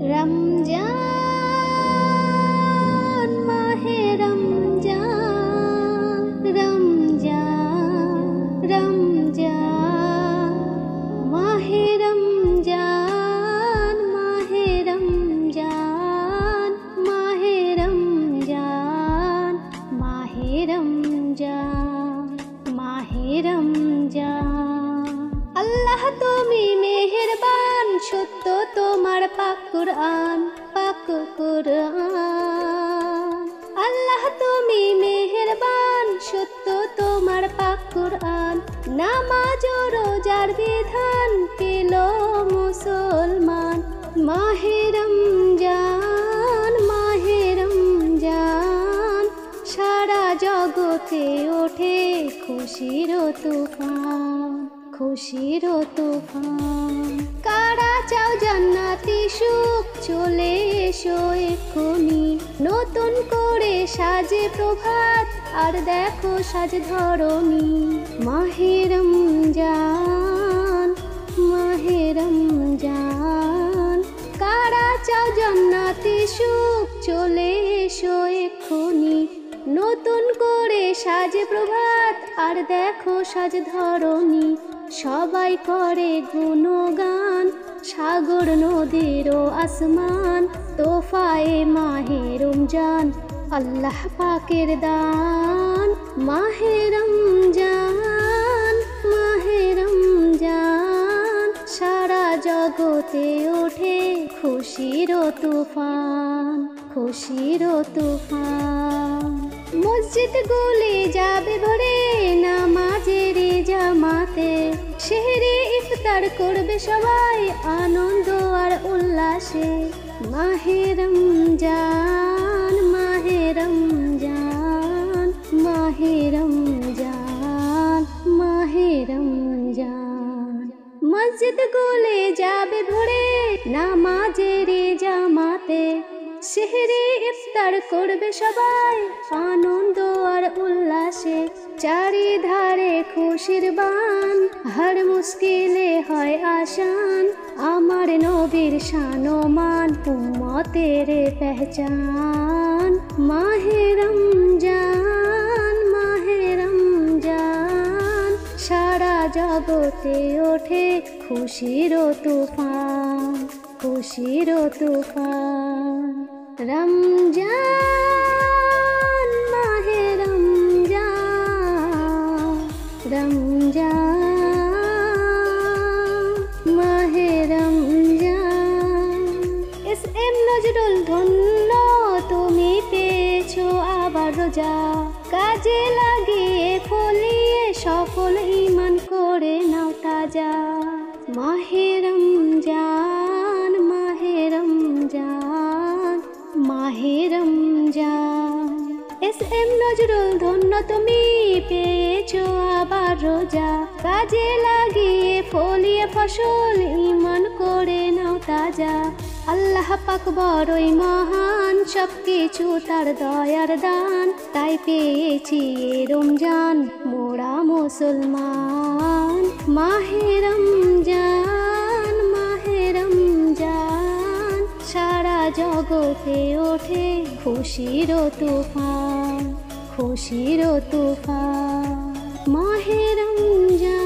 রমজান মাহে রমজান রমজান রমজান মাহে রমজান মাহে রমজান মাহে রমজান মাহে রমজান মাহে রমজান। আল্লাহ তুমি মেহেরবান, সত্য তোমার পাক কুরআন পাক কুরআন। আল্লাহ তুমি মেহেরবান, সত্য তোমার পাক কুরআন। নামাজ ও রোজার বিধান পেল মুসলমান। মাহে রমজান মাহে রমজান, সারা জগতে ওঠে খুশির তুফান খুশির তুফান। কারা চাও জান্নাতি সুখ, চলে এসো এক্ষুনি। নতুন করে সাজে প্রভাত, আর দেখো সাজ ধরণী। মাহে রমজান মাহে রমজান, কারা চাও জান্নাতি সুখ, চলে এসো এক্ষুনি। নতুন করে সাজে প্রভাত, আর দেখো সাজ ধরণী। সবাই করে গুণগান, সাগর নদীর ও আসমান। তোফায়ে মাহে রমজান, আল্লাহ পাকের দান। মাহে রমজান মাহে রমজান, সারা জগতে ওঠে খুশির তুফান খুশির তুফান। মসজিদ গুলি যাবে ভরে নামাজের জামাতে। সেহরে ইফতার করবে সবাই আনন্দ আর উল্লাসে। মাহে রমজান মাহে রমজান মাহে রমজান মাহে রমজান। মসজিদ গুলি যাবে ভরে নামাজের জামাতে। সেহরে ইফতার করবে সবাই আনন্দ আর উল্লাসে। চারিধারে খুশির বান, হর মুশকিলে হয় আসান। আমার নবীর শান-ও-মান, উম্মতের পেহচান। মাহে রমজান মাহে রমজান, সারা জগতে ওঠে খুশির তুফান খুশির তুফান। রমজান মাহে রমজান রমজান মাহে রমজান। এস.এম. নজরুল ধন্য, তুমি পেয়েছো আবার রোজা। কাজে লাগিয়ে ফলিয়ে সফল ঈমান করে নাও তাজা। মাহে রমজান মাহে রমজান মাহে রমজান। এস.এম. নজরুল ধন্য, তুমি পেয়েছো আবার রোজা। কাজে লাগিয়ে ফলিয়ে ফসল ঈমান করে নাও তাজা। আল্লাহ পাক বড়ই মহান, সবকিছু তার দয়ার দান। তাই পেয়েছি এ রমজান মোরা মুসলমান। মাহে রমজান মাহে রমজান, সারা জগতে ওঠে খুশির তুফান খুশির তুফান। মাহে রমজান।